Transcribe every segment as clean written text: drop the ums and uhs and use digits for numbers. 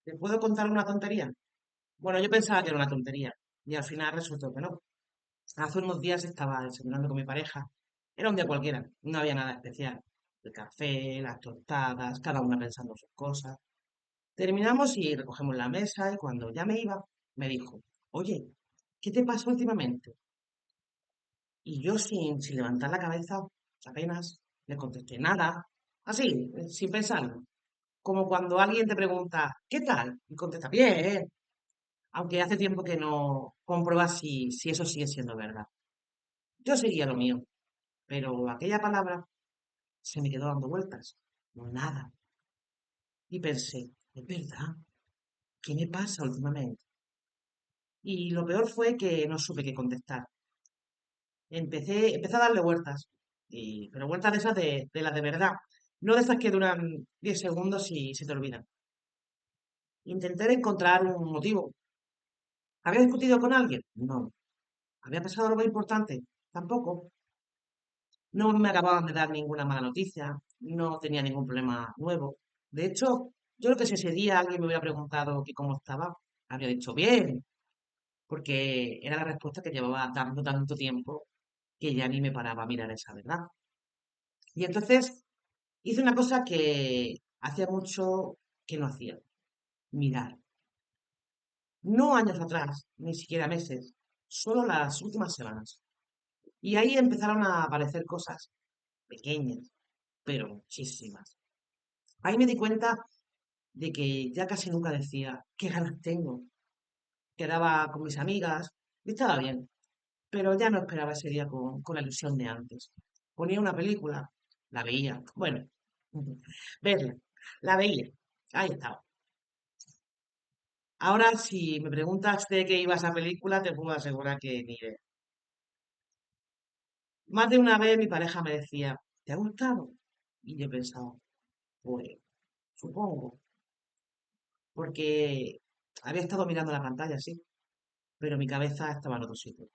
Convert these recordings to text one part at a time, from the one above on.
¿Te puedo contar una tontería? Bueno, yo pensaba que era una tontería y al final resultó que no. Hace unos días estaba desayunando con mi pareja. Era un día cualquiera, no había nada especial. El café, las tostadas, cada una pensando sus cosas. Terminamos y recogemos la mesa y cuando ya me iba, me dijo, oye, ¿qué te pasa últimamente? Y yo sin levantar la cabeza, apenas le contesté nada, así, sin pensarlo. Como cuando alguien te pregunta, ¿qué tal? Y contesta, bien, aunque hace tiempo que no comprueba si eso sigue siendo verdad. Yo seguía lo mío, pero aquella palabra se me quedó dando vueltas. Nada. Y pensé, es verdad, ¿qué me pasa últimamente? Y lo peor fue que no supe qué contestar. Empecé a darle vueltas, pero vueltas de esas de las de verdad, no de esas que duran 10 segundos y se te olvidan. Intenté encontrar un motivo. ¿Había discutido con alguien? No. ¿Había pasado algo importante? Tampoco. No me acababan de dar ninguna mala noticia, no tenía ningún problema nuevo. De hecho, yo creo que si ese día alguien me hubiera preguntado que cómo estaba, habría dicho bien, porque era la respuesta que llevaba dando tanto tiempo que ya ni me paraba a mirar esa verdad. Y entonces hice una cosa que hacía mucho que no hacía, mirar. No años atrás, ni siquiera meses, solo las últimas semanas. Y ahí empezaron a aparecer cosas pequeñas, pero muchísimas. Ahí me di cuenta de que ya casi nunca decía qué ganas tengo. Quedaba con mis amigas y estaba bien, pero ya no esperaba ese día con la ilusión de antes. Ponía una película, la veía, bueno, verla, la veía, ahí estaba. Ahora, si me preguntas de qué iba esa película, te puedo asegurar que ni idea. Más de una vez mi pareja me decía, ¿te ha gustado? Y yo pensaba, pues, supongo, porque había estado mirando la pantalla, sí, pero mi cabeza estaba en otro sitio.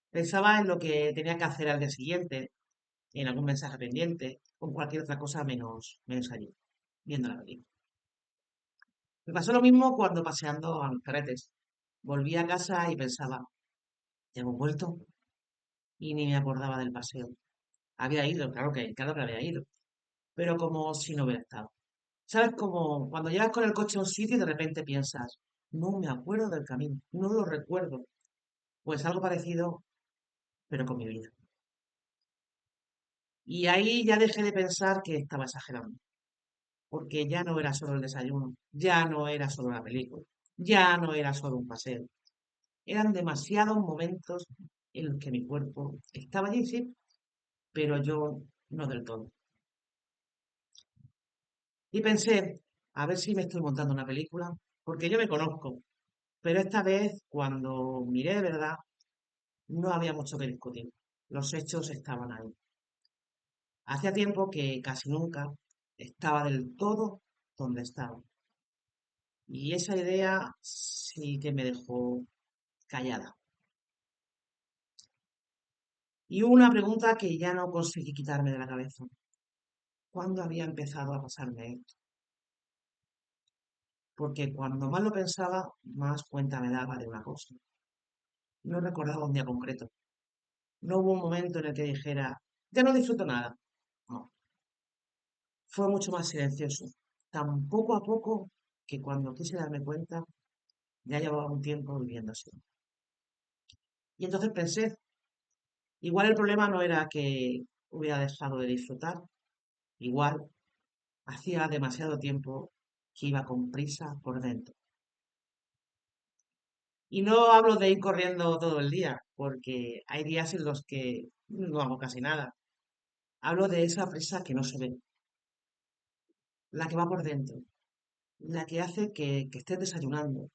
Pensaba en lo que tenía que hacer al día siguiente, en algún mensaje pendiente, o en cualquier otra cosa menos allí, viendo la película. Me pasó lo mismo cuando paseando a los carretes. Volví a casa y pensaba, ¿ya hemos vuelto? Y ni me acordaba del paseo. Había ido, claro que había ido, pero como si no hubiera estado. ¿Sabes? Como cuando llegas con el coche a un sitio y de repente piensas, no me acuerdo del camino, no lo recuerdo. Pues algo parecido, pero con mi vida. Y ahí ya dejé de pensar que estaba exagerando, porque ya no era solo el desayuno, ya no era solo la película, ya no era solo un paseo. Eran demasiados momentos en los que mi cuerpo estaba allí, sí, pero yo no del todo. Y pensé, a ver si me estoy montando una película, porque yo me conozco, pero esta vez, cuando miré de verdad, no había mucho que discutir. Los hechos estaban ahí. Hacía tiempo que casi nunca estaba del todo donde estaba. Y esa idea sí que me dejó callada. Y hubo una pregunta que ya no conseguí quitarme de la cabeza. ¿Cuándo había empezado a pasarme esto? Porque cuando más lo pensaba, más cuenta me daba de una cosa. No recordaba un día concreto. No hubo un momento en el que dijera, ya no disfruto nada. No, fue mucho más silencioso. Tan poco a poco que cuando quise darme cuenta, ya llevaba un tiempo viviendo así. Y entonces pensé, igual el problema no era que hubiera dejado de disfrutar, igual hacía demasiado tiempo que iba con prisa por dentro. Y no hablo de ir corriendo todo el día, porque hay días en los que no hago casi nada. Hablo de esa prisa que no se ve, la que va por dentro, la que hace que estés desayunando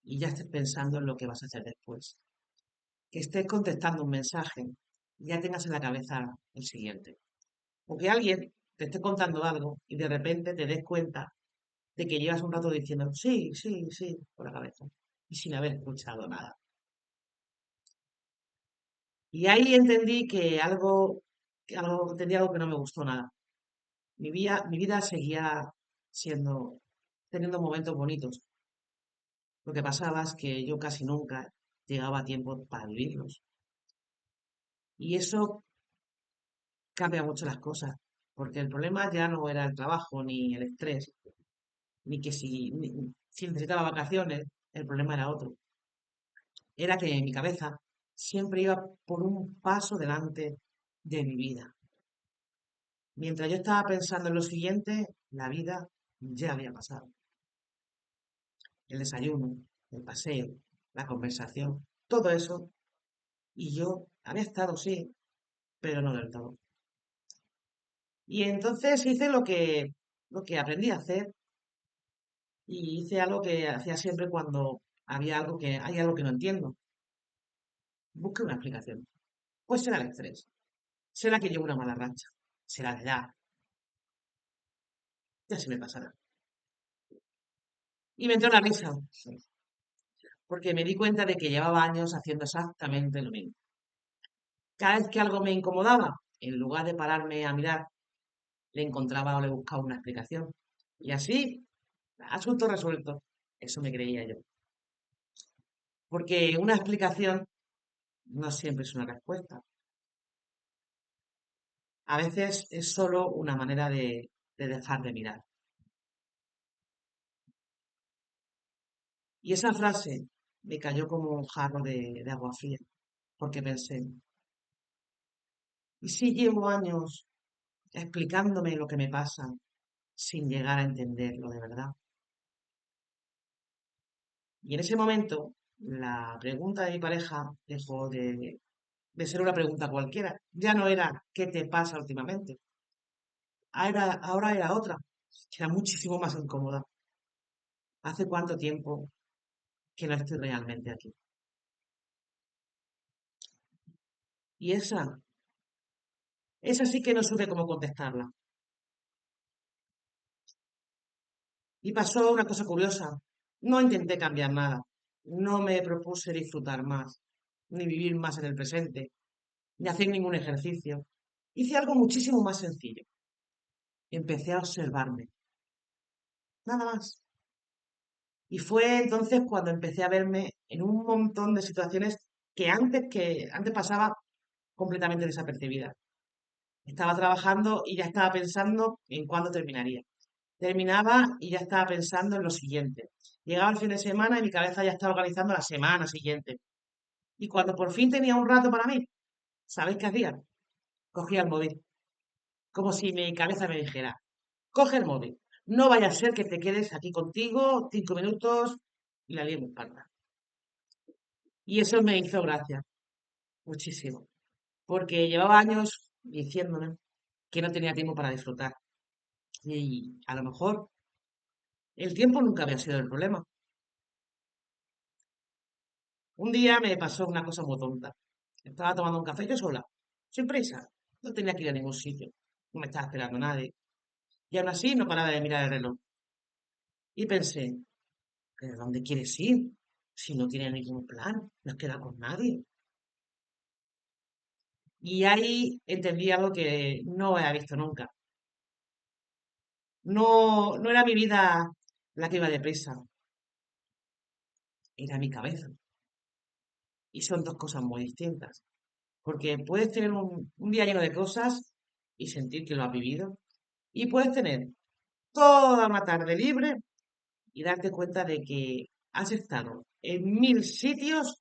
y ya estés pensando en lo que vas a hacer después. Que estés contestando un mensaje y ya tengas en la cabeza el siguiente. O que alguien te esté contando algo y de repente te des cuenta de que llevas un rato diciendo sí, sí, sí, por la cabeza y sin haber escuchado nada. Y ahí entendí que tenía algo que no me gustó nada. Mi vida seguía siendo, teniendo momentos bonitos. Lo que pasaba es que yo casi nunca llegaba a tiempo para vivirlos. Y eso cambia mucho las cosas, porque el problema ya no era el trabajo ni el estrés, ni que si necesitaba vacaciones, el problema era otro. Era que en mi cabeza siempre iba por un paso delante de mi vida. Mientras yo estaba pensando en lo siguiente, la vida ya había pasado. El desayuno, el paseo, la conversación, todo eso. Y yo había estado, sí, pero no del todo. Y entonces hice lo que aprendí a hacer y hice algo que hacía siempre cuando hay algo que no entiendo. Busqué una explicación. Pues será el estrés. Será que llevo una mala racha. Será la edad. Ya se me pasará. Y me entró la risa, porque me di cuenta de que llevaba años haciendo exactamente lo mismo. Cada vez que algo me incomodaba, en lugar de pararme a mirar, le encontraba o le buscaba una explicación. Y así, asunto resuelto. Eso me creía yo. Porque una explicación no siempre es una respuesta. A veces es solo una manera de dejar de mirar. Y esa frase me cayó como un jarro de agua fría, porque pensé, ¿y si llevo años explicándome lo que me pasa sin llegar a entenderlo de verdad? Y en ese momento, la pregunta de mi pareja dejó de ser una pregunta cualquiera. Ya no era ¿qué te pasa últimamente? Ahora era otra, que era muchísimo más incómoda. ¿Hace cuánto tiempo que no estoy realmente aquí? Y esa sí que no supe cómo contestarla. Y pasó una cosa curiosa. No intenté cambiar nada. No me propuse disfrutar más, ni vivir más en el presente, ni hacer ningún ejercicio. Hice algo muchísimo más sencillo. Empecé a observarme. Nada más. Y fue entonces cuando empecé a verme en un montón de situaciones que antes pasaba completamente desapercibida. Estaba trabajando y ya estaba pensando en cuándo terminaría. Terminaba y ya estaba pensando en lo siguiente. Llegaba el fin de semana y mi cabeza ya estaba organizando la semana siguiente. Y cuando por fin tenía un rato para mí, ¿sabéis qué hacía? Cogía el móvil, como si mi cabeza me dijera, coge el móvil, no vaya a ser que te quedes aquí contigo 5 minutos y la liemos parda. Y eso me hizo gracia, muchísimo, porque llevaba años diciéndome que no tenía tiempo para disfrutar. Y a lo mejor el tiempo nunca había sido el problema. Un día me pasó una cosa muy tonta. Estaba tomando un café yo sola, sin prisa. No tenía que ir a ningún sitio. No me estaba esperando nadie. Y aún así no paraba de mirar el reloj. Y pensé, ¿pero dónde quieres ir? Si no tienes ningún plan, no has quedado con nadie. Y ahí entendí algo que no había visto nunca. No, no era mi vida la que iba deprisa, era mi cabeza. Y son dos cosas muy distintas. Porque puedes tener un día lleno de cosas y sentir que lo has vivido. Y puedes tener toda una tarde libre y darte cuenta de que has estado en 1000 sitios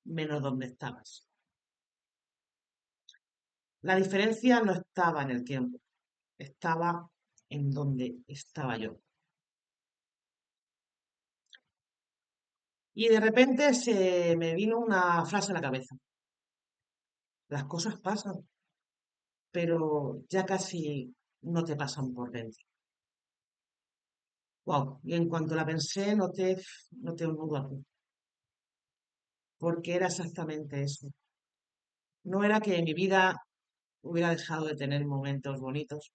menos donde estabas. La diferencia no estaba en el tiempo, estaba en donde estaba yo. Y de repente se me vino una frase a la cabeza. Las cosas pasan, pero ya casi no te pasan por dentro. Wow. Y en cuanto la pensé, noté un nudo aquí, porque era exactamente eso. No era que mi vida hubiera dejado de tener momentos bonitos,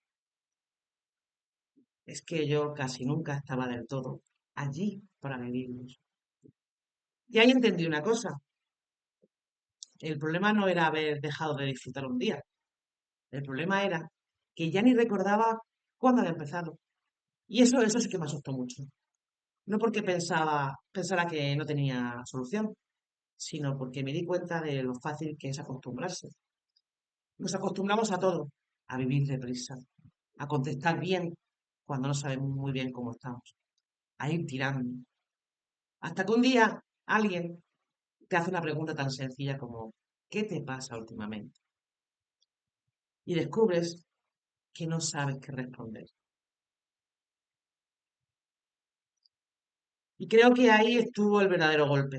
es que yo casi nunca estaba del todo allí para vivirlos. Y ahí entendí una cosa. El problema no era haber dejado de disfrutar un día. El problema era que ya ni recordaba cuándo había empezado. Y eso sí que me asustó mucho. No porque pensara que no tenía solución, sino porque me di cuenta de lo fácil que es acostumbrarse. Nos acostumbramos a todo, a vivir deprisa, a contestar bien cuando no sabemos muy bien cómo estamos, a ir tirando. Hasta que un día alguien te hace una pregunta tan sencilla como ¿qué te pasa últimamente? Y descubres que no sabes qué responder. Y creo que ahí estuvo el verdadero golpe.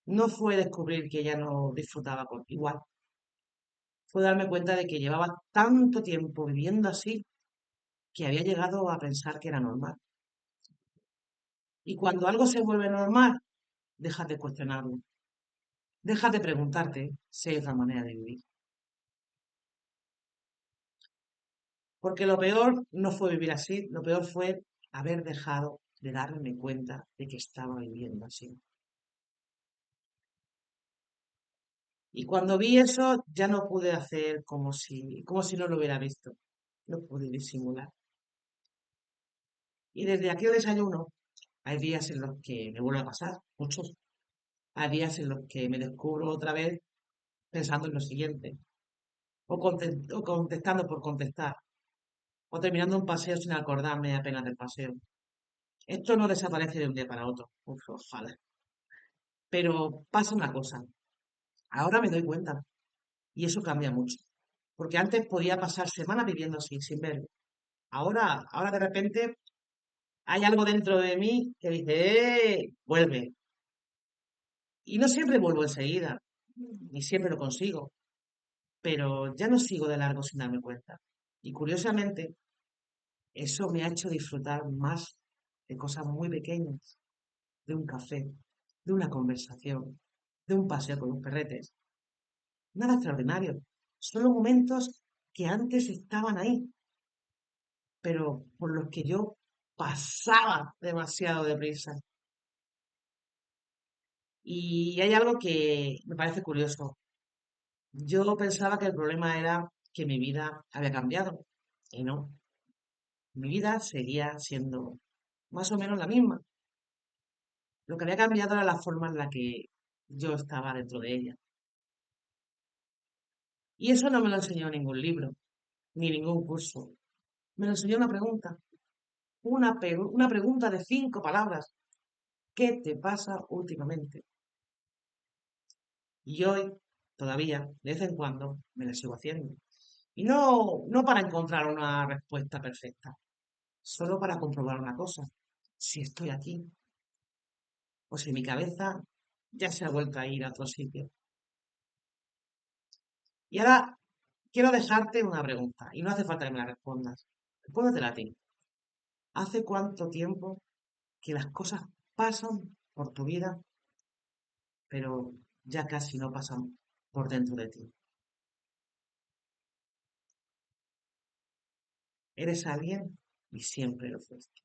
No fue descubrir que ya no disfrutaba igual, fue darme cuenta de que llevaba tanto tiempo viviendo así que había llegado a pensar que era normal. Y cuando algo se vuelve normal, dejas de cuestionarlo, dejas de preguntarte si hay otra manera de vivir. Porque lo peor no fue vivir así, lo peor fue haber dejado de darme cuenta de que estaba viviendo así. Y cuando vi eso, ya no pude hacer como si no lo hubiera visto. No pude disimular. Y desde aquel desayuno, hay días en los que me vuelve a pasar, muchos. Hay días en los que me descubro otra vez pensando en lo siguiente, o contestando por contestar, o terminando un paseo sin acordarme apenas del paseo. Esto no desaparece de un día para otro, uf, ojalá. Pero pasa una cosa, ahora me doy cuenta, y eso cambia mucho. Porque antes podía pasar semanas viviendo así, sin verlo. Ahora de repente hay algo dentro de mí que dice, vuelve. Y no siempre vuelvo enseguida, ni siempre lo consigo, pero ya no sigo de largo sin darme cuenta. Y curiosamente, eso me ha hecho disfrutar más de cosas muy pequeñas, de un café, de una conversación, de un paseo con los perretes. Nada extraordinario, solo momentos que antes estaban ahí, pero por los que yo pasaba demasiado deprisa. Y hay algo que me parece curioso. Yo pensaba que el problema era que mi vida había cambiado, y no, mi vida seguía siendo más o menos la misma. Lo que había cambiado era la forma en la que yo estaba dentro de ella. Y eso no me lo enseñó ningún libro, ni ningún curso. Me lo enseñó una pregunta, una pregunta de 5 palabras. ¿Qué te pasa últimamente? Y hoy, todavía, de vez en cuando, me la sigo haciendo. Y no para encontrar una respuesta perfecta, solo para comprobar una cosa, si estoy aquí o si mi cabeza ya se ha vuelto a ir a otro sitio. Y ahora quiero dejarte una pregunta, y no hace falta que me la respondas. Respóndetela a ti. ¿Hace cuánto tiempo que las cosas pasan por tu vida, pero ya casi no pasan por dentro de ti? Eres alguien y siempre lo fuiste.